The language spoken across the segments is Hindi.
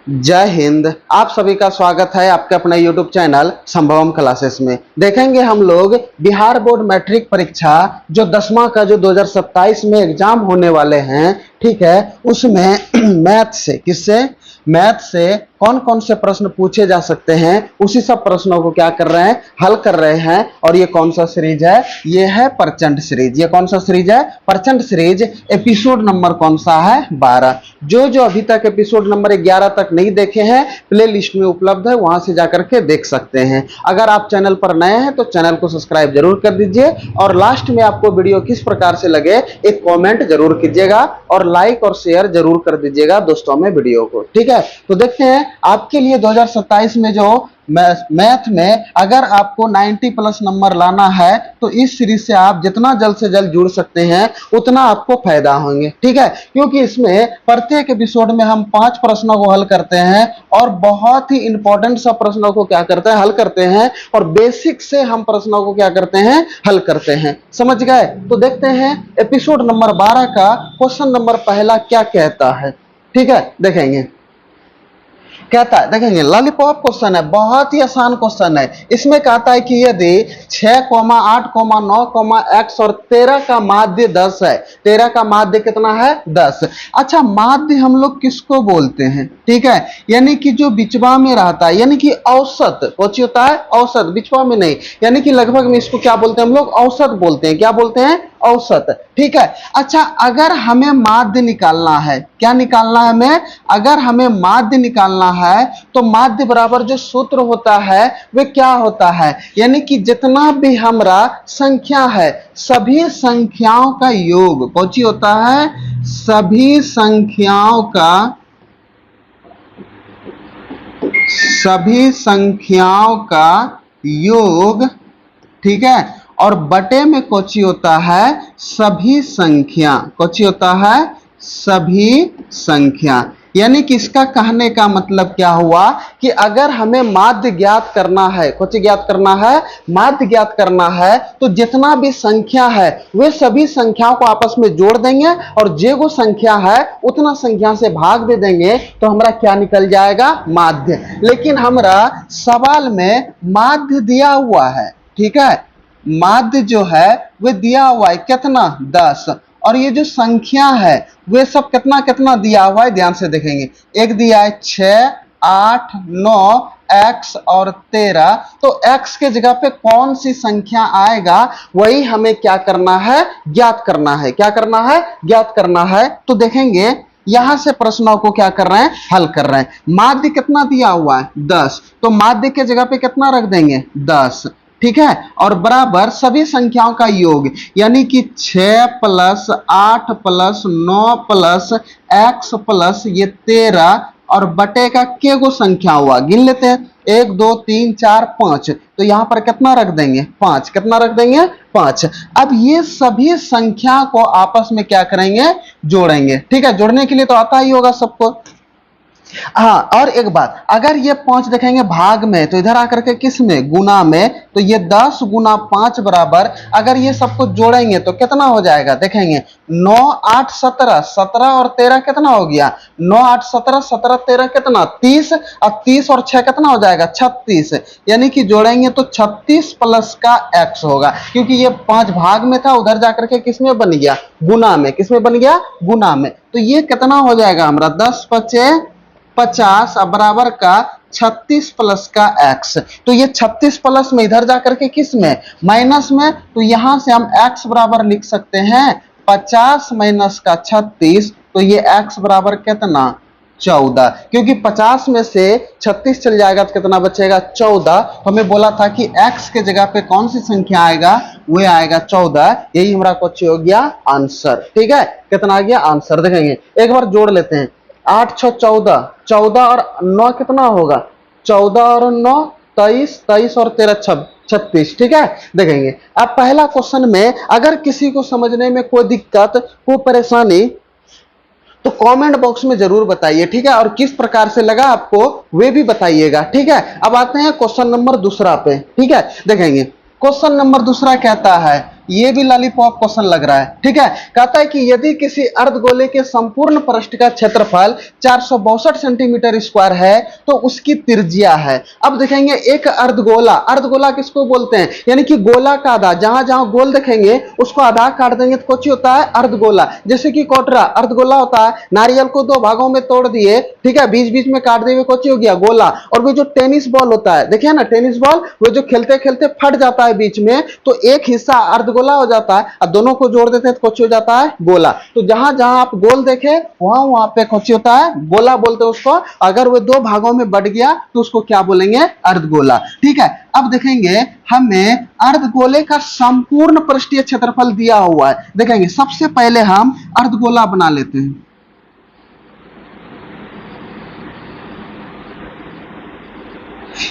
जय हिंद। आप सभी का स्वागत है आपके अपने YouTube चैनल संभवम क्लासेस में। देखेंगे हम लोग बिहार बोर्ड मैट्रिक परीक्षा जो 10वां का जो 2027 में एग्जाम होने वाले हैं, ठीक है, उसमें मैथ से मैथ से कौन कौन से प्रश्न पूछे जा सकते हैं, उसी सब प्रश्नों को क्या कर रहे हैं, हल कर रहे हैं। और ये कौन सा सीरीज है? ये है प्रचंड सीरीज। ये कौन सा सीरीज है? प्रचंड सीरीज। एपिसोड नंबर कौन सा है? 12। जो अभी तक एपिसोड नंबर 11 तक नहीं देखे हैं, प्ले लिस्ट में उपलब्ध है, वहां से जाकर के देख सकते हैं। अगर आप चैनल पर नए हैं तो चैनल को सब्सक्राइब जरूर कर दीजिए, और लास्ट में आपको वीडियो किस प्रकार से लगे एक कमेंट जरूर कीजिएगा, और लाइक और शेयर जरूर कर दीजिएगा दोस्तों में वीडियो को। ठीक है, तो देखते हैं आपके लिए 2027 में जो मैथ में अगर आपको 90 प्लस नंबर लाना है तो इस सीरीज से आप जितना जल्द से जल्द जुड़ सकते हैं उतना आपको फायदा होंगे। ठीक है, क्योंकि इसमें प्रत्येक एपिसोड में हम 5 प्रश्नों को हल करते हैं, और बहुत ही इंपॉर्टेंट सब प्रश्नों को क्या करते हैं, हल करते हैं, और बेसिक से हम प्रश्नों को क्या करते हैं, हल करते हैं। समझ गए? तो देखते हैं एपिसोड नंबर 12 का क्वेश्चन नंबर पहला क्या कहता है। ठीक है, देखेंगे कहता है, देखेंगे लॉलीपॉप क्वेश्चन है, बहुत ही आसान क्वेश्चन है। इसमें कहता है कि यदि 6, 8, 9, x और 13 का माध्य 10 है। 13 का माध्य कितना है? 10। अच्छा, माध्य हम लोग किसको बोलते हैं? ठीक है, यानी कि जो बिचवा में रहता है, यानी कि औसत। कौन होता है? औसत। बिचवा में नहीं, यानी कि लगभग में इसको क्या बोलते हैं हम लोग? औसत बोलते हैं। क्या बोलते हैं? औसत। ठीक है। अच्छा, अगर हमें माध्य निकालना है, क्या निकालना है हमें? अगर हमें माध्य निकालना है तो माध्य बराबर जो सूत्र होता है वह क्या होता है? यानी कि जितना भी हमारा संख्या है, सभी संख्याओं का योग। कौन सी होता है? सभी संख्याओं का योग। ठीक है, और बटे में कोची होता है? सभी संख्या। कोची होता है? सभी संख्या। यानी कि इसका कहने का मतलब क्या हुआ कि अगर हमें माध्य ज्ञात करना है, कोची ज्ञात करना है? माध्य ज्ञात करना है, तो जितना भी संख्या है वे सभी संख्याओं को आपस में जोड़ देंगे, और जो संख्या है उतना संख्या से भाग दे देंगे, तो हमारा क्या निकल जाएगा? माध्य। लेकिन हमारा सवाल में माध्य दिया हुआ है। ठीक है, माध्य जो है वह दिया हुआ है कितना? 10। और ये जो संख्या है वे सब कितना कितना दिया हुआ है, ध्यान से देखेंगे। एक दिया है 6, 8, 9, x और 13। तो x के जगह पे कौन सी संख्या आएगा वही हमें क्या करना है? ज्ञात करना है। क्या करना है? ज्ञात करना है। तो देखेंगे यहां से प्रश्नों को क्या कर रहे हैं? हल कर रहे हैं। माध्य कितना दिया हुआ है? 10। तो माध्य के जगह पे कितना रख देंगे? 10। ठीक है, और बराबर सभी संख्याओं का योग, यानी कि 6 plus 8 plus 9 plus x plus ये 13, और बटे का के गो संख्या हुआ, गिन लेते हैं। 1 2 3 4 5। तो यहां पर कितना रख देंगे? 5। कितना रख देंगे? 5। अब ये सभी संख्या को आपस में क्या करेंगे? जोड़ेंगे। ठीक है, जोड़ने के लिए तो आता ही होगा सबको। हाँ, और एक बात, अगर ये 5 देखेंगे भाग में, तो इधर आकर के किस में? गुना में। तो ये 10 गुना 5 बराबर, अगर ये सबको जोड़ेंगे तो कितना हो जाएगा? देखेंगे 9 8 17, 17 और 13 कितना हो गया? 9 8 17, 17 13 कितना? 30। अब 30 और 6 कितना हो जाएगा? 36। यानी कि जोड़ेंगे तो 36 प्लस का x होगा, क्योंकि ये 5 भाग में था, उधर जाकर के किस में बन गया? गुना में। किस में बन गया? गुना में। तो ये कितना हो जाएगा हमारा? 10 5 50 बराबर का 36 प्लस का x। तो ये 36 प्लस में इधर जाकर के किस में? माइनस में। तो यहां से हम x बराबर लिख सकते हैं 50 माइनस का 36। तो ये x बराबर कितना? 14। क्योंकि 50 में से 36 चल जाएगा तो कितना बचेगा? 14। तो हमें बोला था कि x के जगह पे कौन सी संख्या आएगा? वो आएगा 14। यही हमारा क्वेश्चन हो गया आंसर। ठीक है, कितना आ गया? आंसर। देखेंगे एक बार जोड़ लेते हैं। 8 6 14, 14 और 9 कितना होगा? 14 और 9 23, 23 और 13 36। ठीक है, देखेंगे अब पहला क्वेश्चन में अगर किसी को समझने में कोई दिक्कत, कोई परेशानी, तो कमेंट बॉक्स में जरूर बताइए। ठीक है, और किस प्रकार से लगा आपको वे भी बताइएगा। ठीक है, अब आते हैं क्वेश्चन नंबर दूसरा पे। ठीक है, देखेंगे क्वेश्चन नंबर दूसरा कहता है ये भी लॉलीपॉप क्वेश्चन लग रहा है। ठीक है, कहता है कि यदि किसी अर्धगोले के संपूर्ण पृष्ठ का क्षेत्रफल 462 सेंटीमीटर स्क्वायर है तो उसकी त्रिज्या है। अब देखेंगे एक अर्धगोला, अर्धगोला किसको बोलते हैं, यानी कि गोला का आधा, जहां जहां गोल देखेंगे उसको आधा काट देंगे तो कुछ होता है अर्धगोला। जैसे कि कोटरा अर्धगोला होता है, नारियल को दो भागों में तोड़ दिए, ठीक है, बीच बीच में काट दिए, कुछ हो गया गोला। और वो जो टेनिस बॉल होता है, देखिए ना टेनिस बॉल, वो जो खेलते खेलते फट जाता है बीच में, तो एक हिस्सा अर्धगोला हो जाता है और दोनों को जोड़ देते हैं तो कुछ हो जाता है गोला। तो जहां जहां आप गोल देखे वहां वहां पे कुछ होता है गोला बोलते हैं उसको। अगर वो दो भागों में बढ़ गया तो उसको क्या बोलेंगे, अर्धगोला। ठीक है, अब देखेंगे हमें अर्धगोले का संपूर्ण पृष्ठीय क्षेत्रफल दिया हुआ है। देखेंगे सबसे पहले हम अर्धगोला बना लेते हैं।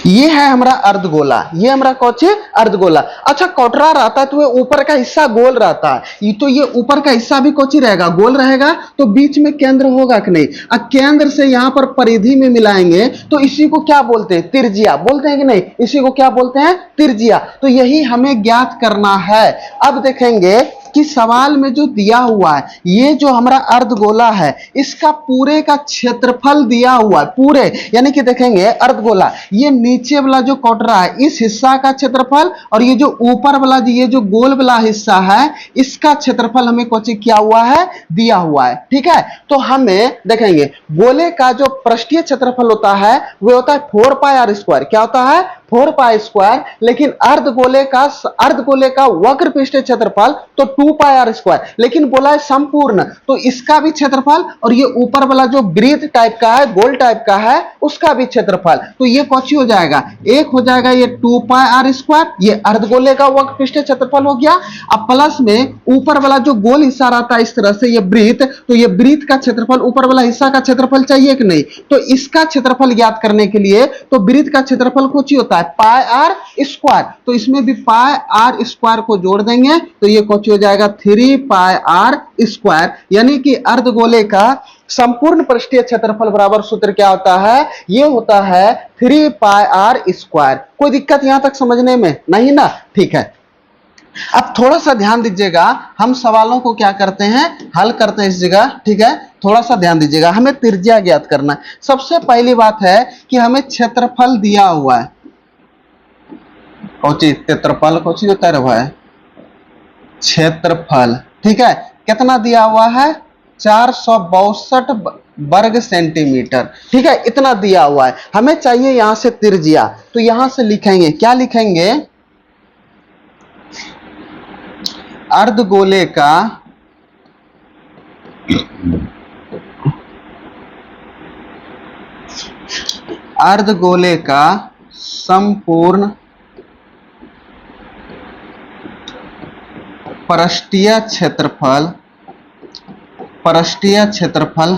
ये है हमारा अर्धगोला, ये हमारा कौन सी अर्धगोला। अच्छा कोटरा रहता है तो ये ऊपर का हिस्सा गोल रहता है, तो ये ऊपर का हिस्सा भी कौन सी रहेगा, गोल रहेगा। तो बीच में केंद्र होगा कि नहीं, अब केंद्र से यहां पर परिधि में मिलाएंगे तो इसी को क्या बोलते हैं, त्रिज्या बोलते हैं कि नहीं, इसी को क्या बोलते हैं, त्रिज्या। तो यही हमें ज्ञात करना है। अब देखेंगे कि सवाल में जो दिया हुआ है, ये जो हमारा अर्धगोला है इसका पूरे का क्षेत्रफल दिया हुआ है, पूरे, यानी कि देखेंगे अर्धगोला, ये नीचे वाला जो कोटरा है इस हिस्सा का क्षेत्रफल, और ये जो ऊपर वाला ये जो गोल वाला हिस्सा है इसका क्षेत्रफल हमें कुछ किया हुआ है, दिया हुआ है। ठीक है, तो हमें देखेंगे गोले का जो पृष्ठीय क्षेत्रफल होता है वो होता है 4 पाई आर स्क्वायर। क्या होता है, 4 पाई स्क्वायर। लेकिन अर्धगोले का वक्र पृष्ठीय क्षेत्रफल तो 2 पाई आर स्क्वायर, लेकिन बोला है संपूर्ण, तो इसका भी क्षेत्रफल और ये ऊपर वाला जो वृत्त टाइप का है, गोल टाइप का है, उसका भी क्षेत्रफल। तो ये कौन सी हो जाएगा, एक हो जाएगा ये 2 पाई आर स्क्वायर, ये अर्धगोले का वक्र पृष्ठीय क्षेत्रफल हो गया। अब प्लस में ऊपर वाला जो गोल हिस्सा रहता है इस तरह से ये वृत्त, तो ये वृत्त का क्षेत्रफल, ऊपर वाला हिस्सा का क्षेत्रफल चाहिए कि नहीं, तो इसका क्षेत्रफल ज्ञात करने के लिए तो वृत्त का क्षेत्रफल कुछ ही होता है पाई आर स्क्वायर, तो इसमें भी पाई आर स्क्वायर को जोड़ देंगे तो ये कुछ हो जाएगा 3 पाई आर स्क्वायर। यानी कि अर्धगोले का संपूर्ण पृष्ठीय क्षेत्रफल बराबर सूत्र क्या होता है, ये होता है 3 पाई आर स्क्वायर। कोई दिक्कत यहां तक समझने में नहीं ना, ठीक है। अब थोड़ा सा ध्यान दीजिएगा, हम सवालों को क्या करते हैं, हल करते हैं इस जगह। ठीक है, थोड़ा सा ध्यान दीजिएगा, हमें त्रिज्या ज्ञात करना है। सबसे पहली बात है कि हमें क्षेत्रफल दिया हुआ है, कौची क्षेत्रफल, कौची होता है क्षेत्रफल। ठीक है, कितना दिया हुआ है, 462 वर्ग सेंटीमीटर। ठीक है, इतना दिया हुआ है, हमें चाहिए यहां से त्रिज्या। तो यहां से लिखेंगे, क्या लिखेंगे, अर्धगोले का संपूर्ण पृष्ठीय क्षेत्रफल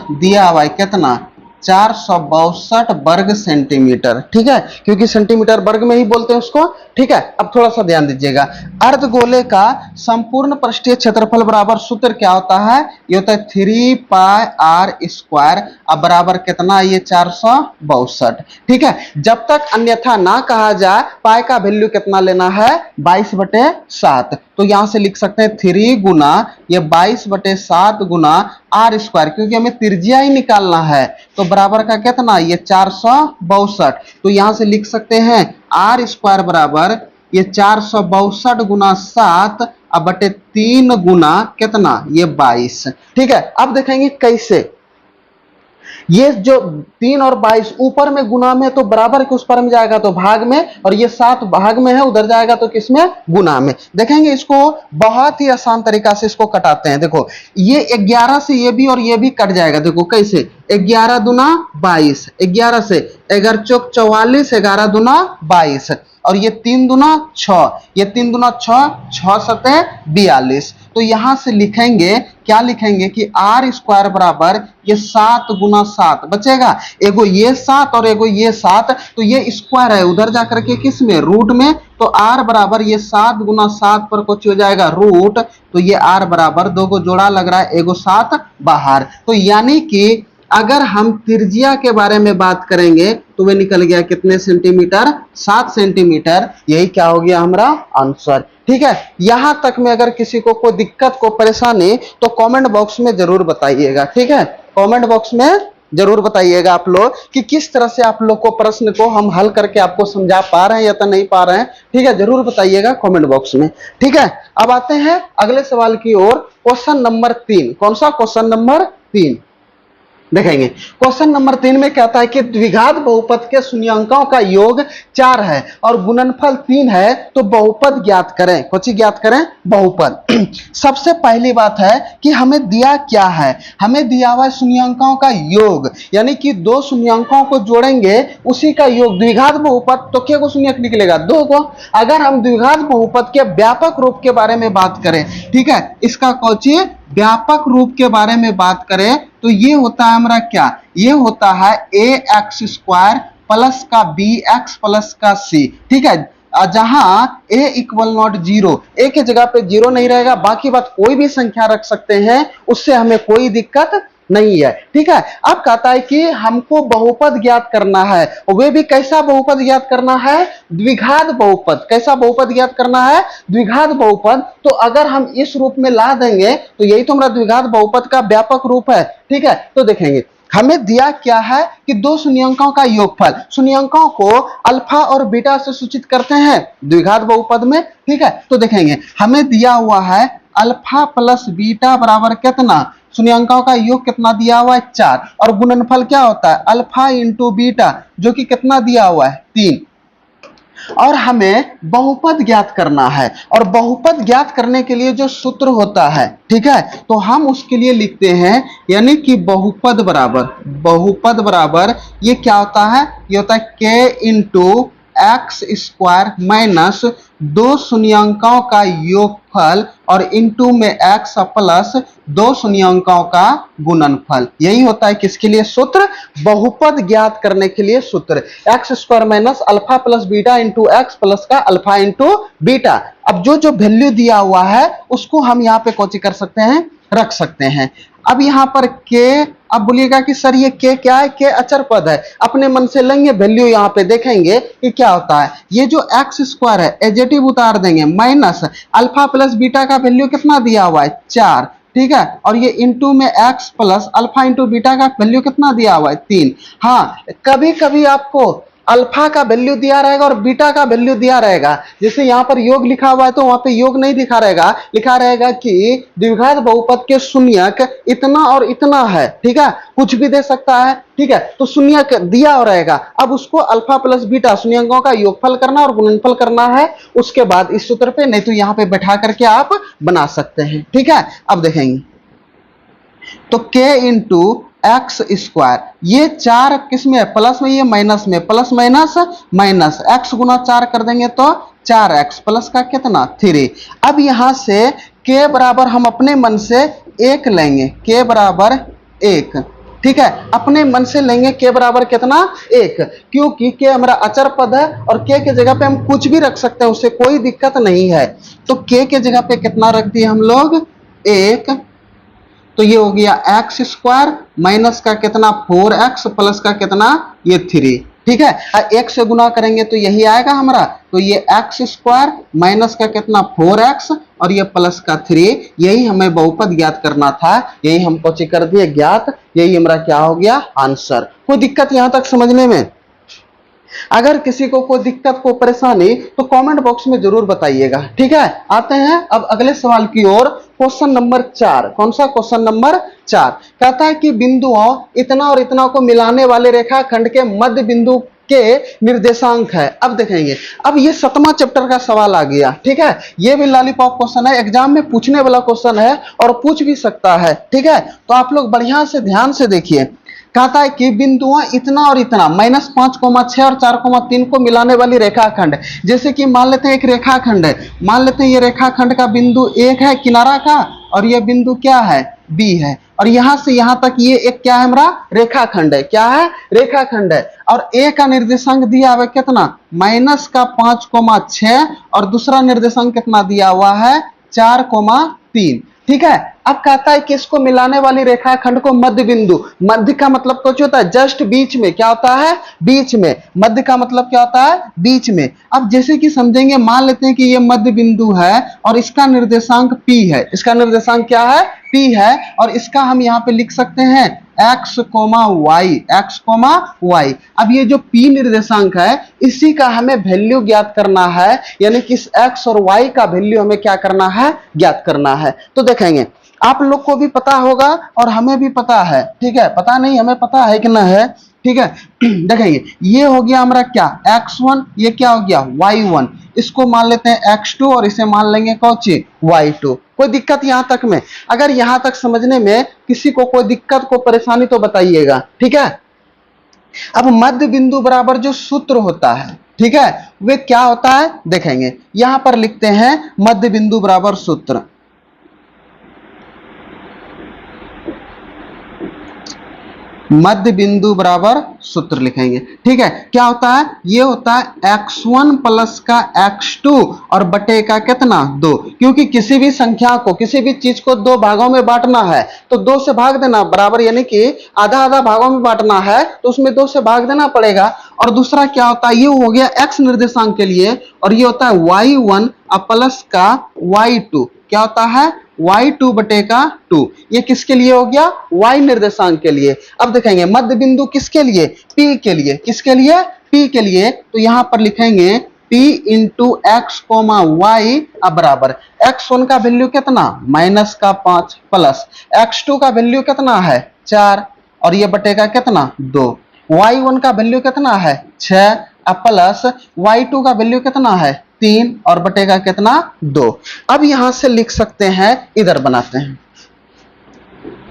दिया हुआ है कितना, 462 वर्ग सेंटीमीटर। ठीक है, क्योंकि सेंटीमीटर वर्ग में ही बोलते हैं उसको। ठीक है, अब थोड़ा सा ध्यान दीजिएगा, अर्धगोले का संपूर्ण पृष्ठीय क्षेत्रफल बराबर सूत्र क्या होता है, ये होता है 3 पाई आर स्क्वायर। अब बराबर कितना, ये 462। ठीक है, जब तक अन्यथा ना कहा जाए पाई का वैल्यू कितना लेना है, 22/7। तो यहां से लिख सकते हैं 3 गुना ये 22/7 गुना आर स्क्वायर, क्योंकि हमें त्रिज्या ही निकालना है। तो बराबर का कितना, ये 462। तो यहां से लिख सकते हैं आर स्क्वायर बराबर ये 462 गुना 7 अब बटे 3 गुना कितना, ये 22। ठीक है, अब देखेंगे कैसे, ये जो 3 और 22 ऊपर में गुना में तो बराबर के उस पर में जाएगा तो भाग में, और ये 7 भाग में है उधर जाएगा तो किसमें, गुना में। देखेंगे इसको बहुत ही आसान तरीका से इसको कटाते हैं। देखो ये 11 से ये भी कट जाएगा। देखो कैसे, 11 दूना 22, 11 से 11 चौक 44, 11 दूना 22, और ये 3 दूना 6, ये 3 दूना 6, 6 सते 42। तो यहां से लिखेंगे, क्या लिखेंगे कि आर स्क्वायर बराबर ये 7 गुना 7 बचेगा, एगो ये 7 और एगो ये 7, तो ये स्क्वायर है उधर जाकर के किस में, रूट में। तो आर बराबर ये 7 गुना 7 पर कुछ हो जाएगा रूट, तो ये आर बराबर 2 को जोड़ा लग रहा है, एगो 7 बाहर। तो यानी कि अगर हम त्रिज्या के बारे में बात करेंगे तो वह निकल गया कितने सेंटीमीटर, 7 सेंटीमीटर। यही क्या हो गया हमारा आंसर। ठीक है, यहां तक में अगर किसी को कोई दिक्कत को परेशानी तो कमेंट बॉक्स में जरूर बताइएगा। ठीक है, कमेंट बॉक्स में जरूर बताइएगा आप लोग कि किस तरह से आप लोग को प्रश्न को हम हल करके आपको समझा पा रहे हैं या तो नहीं पा रहे हैं। ठीक है, जरूर बताइएगा कमेंट बॉक्स में। ठीक है, अब आते हैं अगले सवाल की ओर। Question number 3। कौन सा? क्वेश्चन नंबर 3 देखेंगे। क्वेश्चन नंबर 3 में कहता है कि द्विघात बहुपद के शून्यांकों का योग 4 है और गुणनफल 3 है, तो बहुपद ज्ञात करें। कौन ज्ञात करें? बहुपद। सबसे पहली बात है कि हमें दिया क्या है? हमें दिया हुआ शून्यांकों का योग, यानी कि दो शून्यांकों को जोड़ेंगे उसी का योग। द्विघात बहुपद तो क्या को शून्यक निकलेगा? 2 को। अगर हम द्विघात बहुपद के व्यापक रूप के बारे में बात करें, ठीक है, इसका कौची व्यापक रूप के बारे में बात करें तो ये होता है हमारा क्या? ये होता है ax² प्लस का bx प्लस का c। ठीक है, जहां a इक्वल नॉट 0, a के जगह पे 0 नहीं रहेगा, बाकी बात कोई भी संख्या रख सकते हैं, उससे हमें कोई दिक्कत नहीं है। ठीक है, अब कहता है कि हमको बहुपद ज्ञात करना है, वे भी कैसा बहुपद ज्ञात करना है? द्विघात बहुपद। कैसा बहुपद ज्ञात करना है? द्विघात बहुपद। तो अगर हम इस रूप में ला देंगे तो यही तो हमारा द्विघात बहुपद का व्यापक रूप है। ठीक है, तो देखेंगे हमें दिया क्या है कि दो शून्यंकों का योगफल। शून्यंकों को अल्फा और बीटा से सूचित करते हैं द्विघात बहुपद में। ठीक है, तो देखेंगे हमें दिया हुआ है अल्फा प्लस बीटा बराबर कितना? शून्यंकों का योग कितना दिया हुआ है? 4। और गुणनफल क्या होता है? अल्फा इंटू बीटा, जो कि कितना दिया हुआ है? 3। और हमें बहुपद ज्ञात करना है, और बहुपद ज्ञात करने के लिए जो सूत्र होता है, ठीक है, तो हम उसके लिए लिखते हैं, यानी कि बहुपद बराबर ये क्या होता है? ये होता है k इंटू x² माइनस दो शून्यंकों का योगफल और इंटू में x प्लस दो शून्यंकों का गुणनफल। यही होता है किसके लिए सूत्र? बहुपद ज्ञात करने के लिए सूत्र। x² minus alpha plus beta into x plus का अल्फा इंटू बीटा। अब जो वैल्यू दिया हुआ है उसको हम यहाँ पे कौची कर सकते हैं? रख सकते हैं। अब यहाँ पर k, अब बोलिएगा कि सर ये k क्या है? k अचर पद है। अपने मन से लेंगे वैल्यू, यहाँ पे देखेंगे कि क्या होता है। ये जो x² है एजेटिव उतार देंगे, माइनस अल्फा प्लस बीटा का वैल्यू कितना दिया हुआ है? 4। ठीक है, और ये इंटू में x plus alpha into beta का वैल्यू कितना दिया हुआ है? 3। हाँ, कभी कभी आपको अल्फा का वैल्यू दिया रहेगा और बीटा का वैल्यू दिया रहेगा। जैसे यहाँ पर योग लिखा हुआ है तो वहां पे योग नहीं दिखा रहेगा, लिखा रहेगा कि द्विघात बहुपद के शून्यक इतना और इतना है। ठीक है, कुछ भी दे सकता है। ठीक है, तो शून्यक दिया हो रहेगा। अब उसको अल्फा प्लस बीटा शून्यकों का योगफल करना और गुणनफल करना है, उसके बाद इस सूत्र पे, नहीं तो यहाँ पे बैठा करके आप बना सकते हैं। ठीक है, अब देखेंगे तो k इंटू x², ये 4 किस में है? प्लस में, ये माइनस में, प्लस माइनस माइनस, x गुना 4 कर देंगे तो 4x प्लस का कितना? 3। अब यहां से k बराबर हम अपने मन से 1 लेंगे, k बराबर 1। ठीक है, अपने मन से लेंगे k बराबर कितना? 1, क्योंकि k हमारा अचर पद है और k के जगह पे हम कुछ भी रख सकते हैं, उससे कोई दिक्कत नहीं है। तो k के जगह पे कितना रख दिए हम लोग? 1। तो ये हो गया x² माइनस का कितना? 4x प्लस का कितना? ये 3। ठीक है, 1 से गुना करेंगे तो यही आएगा हमारा। तो ये x² माइनस का कितना? 4x और ये प्लस का 3। यही हमें बहुपद ज्ञात करना था, यही हम कौची कर दिए? ज्ञात। यही हमारा क्या हो गया? आंसर। कोई दिक्कत यहां तक समझने में? अगर किसी को कोई दिक्कत को परेशानी तो कमेंट बॉक्स में जरूर बताइएगा। ठीक है, आते हैं अब अगले सवाल की ओर। Question number 4। कौन सा? क्वेश्चन नंबर 4 कहता है कि बिंदुओं इतना और इतना को मिलाने वाले रेखाखंड के मध्य बिंदु के निर्देशांक है। अब देखेंगे, अब ये 7वां चैप्टर का सवाल आ गया। ठीक है, ये भी लॉलीपॉप क्वेश्चन है, एग्जाम में पूछने वाला क्वेश्चन है और पूछ भी सकता है। ठीक है, तो आप लोग बढ़िया से ध्यान से देखिए। कहता है कि बिंदुओं इतना और इतना -5,6 और 4,3 को मिलाने वाली रेखाखंड। जैसे कि मान लेते हैं एक रेखाखंड है, मान लेते हैं ये रेखाखंड का बिंदु 1 है किनारा का, और ये बिंदु क्या है? B है, और यहां से यहां तक ये एक क्या है? हमारा रेखाखंड है। क्या है? रेखाखंड है। और A का निर्देशांक दिया हुआ कितना? -5,6 और दूसरा निर्देशांक कितना दिया हुआ है? 4,3। ठीक है, अब कहता है कि इसको मिलाने वाली रेखाखंड को मध्य बिंदु, मध्य का मतलब कुछ होता है जस्ट बीच में, क्या होता है बीच में, मध्य का मतलब क्या होता है बीच में। अब जैसे कि समझेंगे, मान लेते हैं कि ये मध्य बिंदु है और इसका निर्देशांक P है, इसका निर्देशांक क्या है P है, और इसका हम यहाँ पे लिख सकते हैं x, y, x, y। अब ये जो P निर्देशांक है इसी का हमें वैल्यू ज्ञात करना है, यानी कि इस x और y का वैल्यू हमें क्या करना है ज्ञात करना है। तो देखेंगे आप लोग को भी पता होगा और हमें भी पता है, ठीक है, पता नहीं हमें पता है कि ना है, ठीक है। देखेंगे ये हो गया हमारा क्या x1, ये क्या हो गया y1, इसको मान लेते हैं x2 और इसे मान लेंगे कौन y2। कोई दिक्कत यहां तक में? अगर यहां तक समझने में किसी को कोई दिक्कत को परेशानी तो बताइएगा, ठीक है। अब मध्य बिंदु बराबर जो सूत्र होता है, ठीक है, वे क्या होता है देखेंगे, यहां पर लिखते हैं मध्य बिंदु बराबर सूत्र। मध्य बिंदु बराबर सूत्र लिखेंगे, ठीक है। क्या होता है, ये होता है x1 प्लस का x2 और बटे का कितना 2, क्योंकि किसी भी संख्या को, किसी भी चीज को दो भागों में बांटना है तो 2 से भाग देना बराबर, यानी कि आधा आधा भागों में बांटना है तो उसमें 2 से भाग देना पड़ेगा। और दूसरा क्या होता है, ये हो गया x निर्देशांक के लिए, और ये होता है y1 प्लस का y2, क्या होता है y2 बटे का 2, ये किसके लिए हो गया y निर्देशांक के लिए। अब देखेंगे मध्य बिंदु किसके लिए P के लिए, किसके लिए P के लिए, तो यहां पर लिखेंगे P into x comma y बराबर x1 का वैल्यू कितना -5 प्लस x2 का वैल्यू कितना है 4 और ये बटेगा कितना 2, y1 का वैल्यू कितना है 6 प्लस y2 का वैल्यू कितना है 3 और बटेगा कितना 2। अब यहां से लिख सकते हैं, इधर बनाते हैं,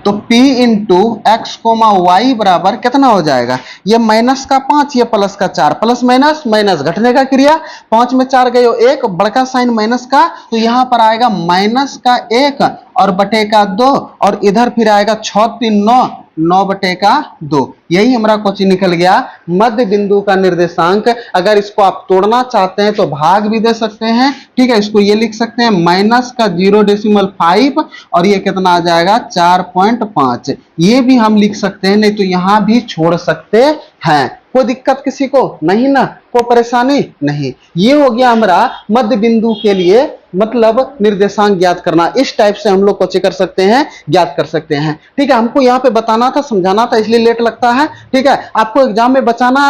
तो P into x comma y बराबर कितना हो जाएगा, ये -5 ये प्लस का 4, प्लस माइनस माइनस घटने का क्रिया, 5 में 4 गए 1, बड़का साइन माइनस का, तो यहां पर आएगा -1 और बटे का 2 और इधर फिर आएगा 6 3 9, 9 बटे का 2। यही हमारा क्वेश्चन निकल गया मध्य बिंदु का निर्देशांक। अगर इसको आप तोड़ना चाहते हैं तो भाग भी दे सकते हैं, ठीक है, इसको ये लिख सकते हैं -0.5 और ये कितना आ जाएगा 4.5, ये भी हम लिख सकते हैं, नहीं तो यहां भी छोड़ सकते हैं। कोई दिक्कत किसी को नहीं ना, कोई परेशानी नहीं। ये हो गया हमारा मध्य बिंदु के लिए मतलब निर्देशांक ज्ञात करना। इस टाइप से हम लोग कोचिंग कर सकते हैं, ज्ञात कर सकते हैं, ठीक है। हमको यहाँ पे बताना था, समझाना था, इसलिए लेट लगता है, ठीक है। आपको एग्जाम में बचाना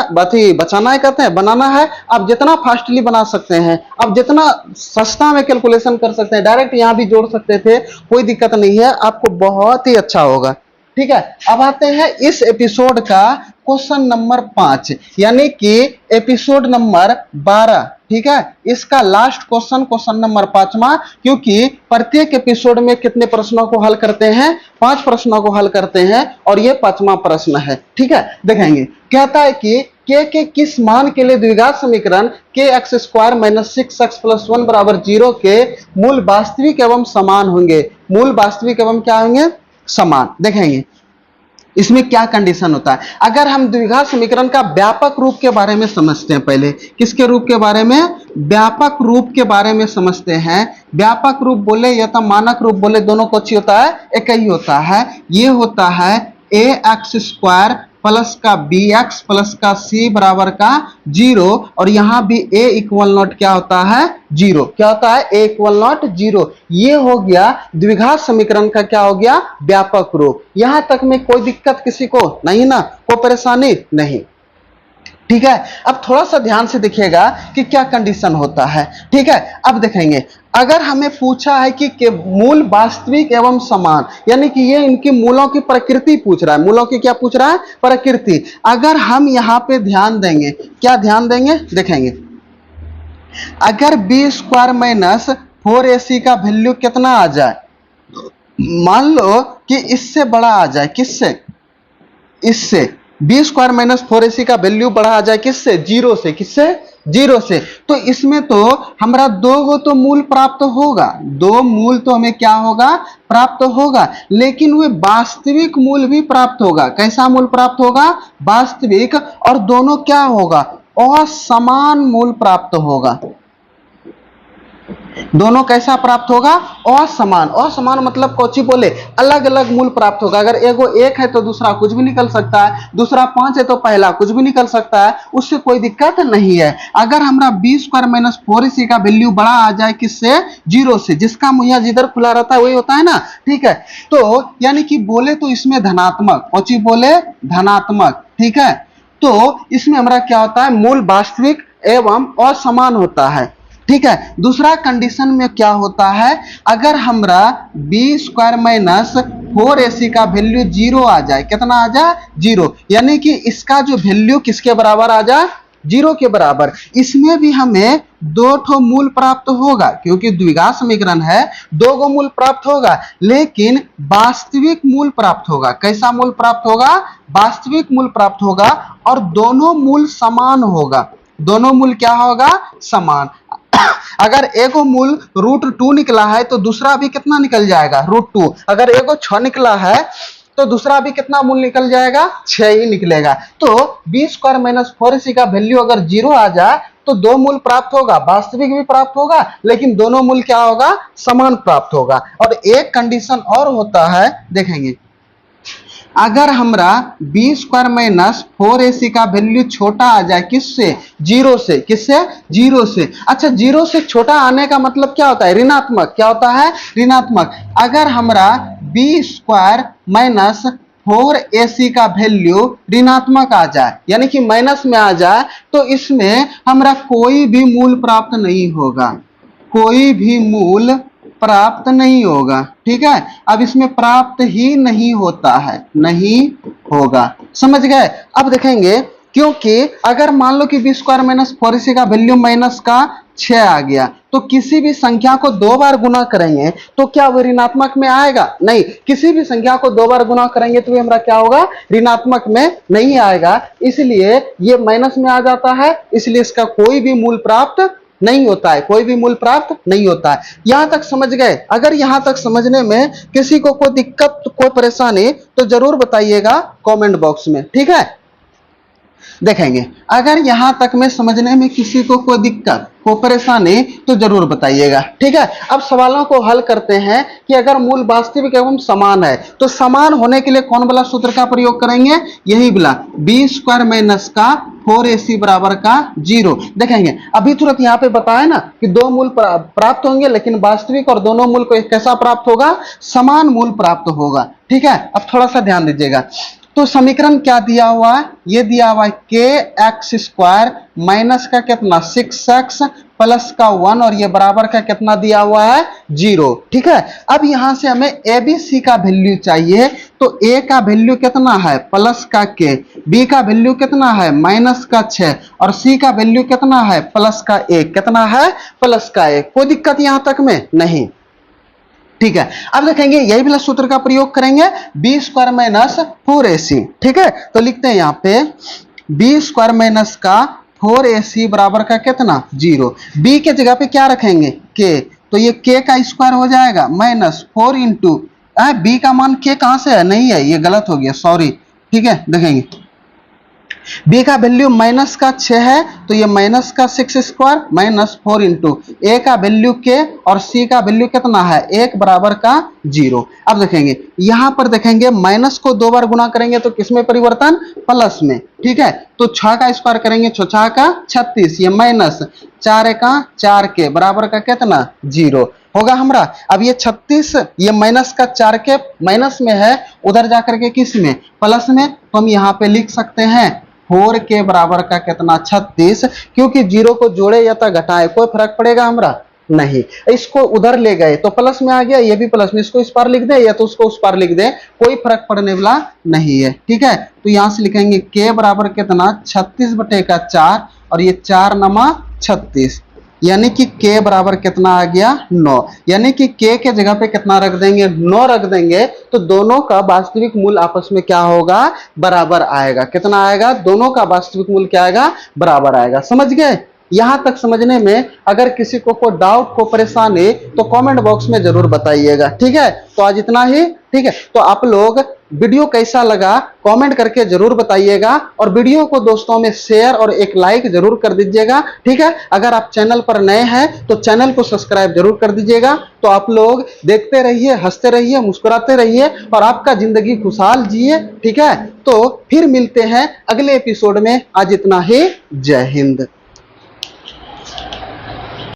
है कहते हैं, बनाना है, आप जितना फास्टली बना सकते हैं, आप जितना सस्ता में कैलकुलेशन कर सकते हैं, डायरेक्ट यहाँ भी जोड़ सकते थे, कोई दिक्कत नहीं है, आपको बहुत ही अच्छा होगा, ठीक है। अब आते हैं इस एपिसोड का क्वेश्चन नंबर 5, यानी कि एपिसोड नंबर 12, ठीक है। इसका लास्ट क्वेश्चन, क्वेश्चन नंबर 5वां, क्योंकि प्रत्येक एपिसोड में कितने प्रश्नों को हल करते हैं 5 प्रश्नों को हल करते हैं और ये 5वां प्रश्न है, ठीक है। देखेंगे कहता है कि के किस मान के लिए द्विघात समीकरण के x square minus 6x plus 1 बराबर 0 के मूल वास्तविक एवं समान होंगे। मूल वास्तविक एवं क्या होंगे समान। देखेंगे इसमें क्या कंडीशन होता है। अगर हम द्विघात समीकरण का व्यापक रूप के बारे में समझते हैं, पहले किसके रूप के बारे में, व्यापक रूप के बारे में समझते हैं। व्यापक रूप बोले या तो मानक रूप बोले, दोनों को अच्छी होता है, एक ही होता है। ये होता है ए एक्स स्क्वायर प्लस का बी एक्स प्लस का सी बराबर का 0 और यहां भी ए इक्वल नॉट क्या होता है 0, क्या होता है ए इक्वल नॉट 0। ये हो गया द्विघात समीकरण का क्या हो गया व्यापक रूप। यहां तक में कोई दिक्कत किसी को नहीं ना, कोई परेशानी नहीं, ठीक है। अब थोड़ा सा ध्यान से देखिएगा कि क्या कंडीशन होता है, ठीक है। अब देखेंगे अगर हमें पूछा है कि मूल वास्तविक एवं समान, यानी कि ये इनकी मूलों की प्रकृति पूछ रहा है, मूलों की क्या पूछ रहा है प्रकृति। अगर हम यहां पे ध्यान देंगे, क्या ध्यान देंगे देखेंगे, अगर बी स्क्वायर माइनस 4ac का वैल्यू कितना आ जाए, मान लो कि इससे बड़ा आ जाए, किससे, इससे बी स्क्वायर माइनस 4ac का वैल्यू बढ़ा आ जाए, किससे 0 से, किससे 0 से, तो इसमें तो हमारा 2 तो मूल प्राप्त होगा, 2 मूल तो हमें क्या होगा प्राप्त होगा, लेकिन वे वास्तविक मूल भी प्राप्त होगा। कैसा मूल प्राप्त होगा वास्तविक, और दोनों क्या होगा असमान मूल प्राप्त होगा। दोनों कैसा प्राप्त होगा? असमान। असमान मतलब कोची बोले, अलग अलग मूल प्राप्त होगा। अगर एगो 1 है तो दूसरा कुछ भी निकल सकता है, दूसरा 5 है तो पहला कुछ भी निकल सकता है, उससे कोई दिक्कत नहीं है। अगर हमारा बी स्क्वायर माइनस 4ac का वैल्यू बड़ा आ जाए किससे? 0 से, जिसका मुहैया जिधर खुला रहता है वही होता है ना, ठीक है। तो यानी कि बोले तो इसमें धनात्मक, कोची बोले, धनात्मक, ठीक है। तो इसमें हमारा क्या होता है? मूल वास्तविक एवं असमान होता है, ठीक है। दूसरा कंडीशन में क्या होता है? अगर हमरा बी स्क्वायर माइनस 4ac का वैल्यू 0 आ जाए, कितना आ जाए? 0, यानी कि इसका जो वैल्यू किसके बराबर आ जाए? 0 के बराबर। इसमें भी हमें दो ठो मूल प्राप्त होगा, क्योंकि द्विघात समीकरण है, दो गो मूल प्राप्त होगा, लेकिन वास्तविक मूल प्राप्त होगा। कैसा मूल प्राप्त होगा? वास्तविक मूल प्राप्त होगा, और दोनों मूल समान होगा। दोनों मूल क्या होगा? समान। अगर एगो मूल √2 निकला है तो दूसरा भी कितना निकल जाएगा? √2। अगर एगो 6 निकला है तो दूसरा भी कितना मूल निकल जाएगा? 6 ही निकलेगा। तो बी स्क्वायर माइनस 4ac का वैल्यू अगर 0 आ जाए तो दो मूल प्राप्त होगा, वास्तविक भी प्राप्त होगा, लेकिन दोनों मूल क्या होगा? समान प्राप्त होगा। और एक कंडीशन और होता है, देखेंगे, अगर हमरा बी स्क्वायर माइनस 4ac का वैल्यू छोटा आ जाए, किससे? 0 से। किससे? 0 से। अच्छा, 0 से छोटा आने का मतलब क्या होता है? ऋणात्मक। क्या होता है? ऋणात्मक। अगर हमरा बी स्क्वायर माइनस 4ac का वैल्यू ऋणात्मक आ जाए, यानी कि माइनस में आ जाए, तो इसमें हमरा कोई भी मूल प्राप्त नहीं होगा। कोई भी मूल प्राप्त नहीं होगा, ठीक है। अब इसमें प्राप्त ही नहीं होता है, नहीं होगा, समझ गए। अब देखेंगे, क्योंकि अगर मान लो कि बी स्क्वायर माइनस 4ac का वैल्यू माइनस का 6 आ गया, तो किसी भी संख्या को 2 बार गुना करेंगे तो क्या वो ऋणात्मक में आएगा? नहीं। किसी भी संख्या को 2 बार गुना करेंगे तो हमारा क्या होगा? ऋणात्मक में नहीं आएगा। इसलिए ये माइनस में आ जाता है, इसलिए इसका कोई भी मूल प्राप्त नहीं होता है। कोई भी मूल प्राप्त नहीं होता है। यहां तक समझ गए? अगर यहां तक समझने में किसी को कोई दिक्कत, कोई परेशानी, तो जरूर बताइएगा कमेंट बॉक्स में, ठीक है। देखेंगे, अगर यहां तक में समझने में किसी को कोई दिक्कत, कोई परेशानी, तो जरूर बताइएगा, ठीक है। अब सवालों को हल करते हैं कि अगर मूल वास्तविक एवं समान है तो समान होने के लिए कौन वाला सूत्र का प्रयोग करेंगे? यही वाला, बी स्क्वायर माइनस का 4ac बराबर का 0। देखेंगे, अभी तुरंत यहाँ पे बताया ना कि दो मूल प्राप्त होंगे, लेकिन वास्तविक और दोनों मूल को कैसा प्राप्त होगा? समान मूल प्राप्त होगा, ठीक है। अब थोड़ा सा ध्यान दीजिएगा। तो समीकरण क्या दिया हुआ है? ये दिया हुआ है के एक्स स्क्वायर माइनस का कितना? 6x प्लस का 1, और ये बराबर का कितना दिया हुआ है? 0, ठीक है। अब यहां से हमें ए बी सी का वैल्यू चाहिए, तो ए का वैल्यू कितना है? प्लस का के, बी का वैल्यू कितना है? माइनस का 6, और सी का वैल्यू कितना है? प्लस का 1। कितना है? प्लस का 1। कोई दिक्कत यहां तक में नहीं, ठीक है। अब देखेंगे, यही वाला सूत्र का प्रयोग करेंगे, बी स्क्वायर माइनस 4ac, ठीक है। तो लिखते हैं यहाँ पे बी स्क्वायर माइनस का 4ac बराबर का कितना? 0। बी के जगह पे क्या रखेंगे? के, तो ये के का स्क्वायर हो जाएगा माइनस 4 इंटू, बी का मान के कहां से है? नहीं है, ये गलत हो गया, सॉरी, ठीक है। देखेंगे, बी का वैल्यू माइनस का 6 है, तो ये माइनस का 6 स्क्वायर माइनस 4 इंटू ए का वैल्यू के, और सी का वैल्यू कितना है? 1 बराबर का 0। अब देखेंगे, यहां पर देखेंगे माइनस को 2 बार गुना करेंगे तो किसमें परिवर्तन? प्लस में, ठीक है। तो 6 का स्क्वायर करेंगे, 6 का 36, ये माइनस 4 का 4 के बराबर का कितना? 0 होगा हमरा। अब ये 36, ये माइनस का 4 के माइनस में है, उधर जाकर के किस में? प्लस में। तो हम यहाँ पे लिख सकते हैं 4 के बराबर का कितना? 36, क्योंकि 0 को जोड़े या तो घटाए कोई फर्क पड़ेगा हमरा? नहीं। इसको उधर ले गए तो प्लस में आ गया, ये भी प्लस में, इसको इस पार लिख दे या तो उसको उस पार लिख दे, कोई फर्क पड़ने वाला नहीं है, ठीक है। तो यहां से लिखेंगे के बराबर कितना? 36 बटे का 4, और ये 4 नमा 36, यानी कि के बराबर कितना आ गया? 9। यानी कि के के जगह पे कितना रख देंगे? 9 रख देंगे, तो दोनों का वास्तविक मूल आपस में क्या होगा? बराबर आएगा। कितना आएगा? दोनों का वास्तविक मूल क्या आएगा? बराबर आएगा। समझ गए? यहां तक समझने में अगर किसी को कोई डाउट, को परेशानी, तो कमेंट बॉक्स में जरूर बताइएगा, ठीक है। तो आज इतना ही, ठीक है। तो आप लोग वीडियो कैसा लगा कमेंट करके जरूर बताइएगा और वीडियो को दोस्तों में शेयर और एक लाइक जरूर कर दीजिएगा। ठीक है, अगर आप चैनल पर नए हैं तो चैनल को सब्सक्राइब जरूर कर दीजिएगा। तो आप लोग देखते रहिए, हंसते रहिए, मुस्कुराते रहिए और आपका जिंदगी खुशहाल जिए। ठीक है, तो फिर मिलते हैं अगले एपिसोड में। आज इतना ही। जय हिंद।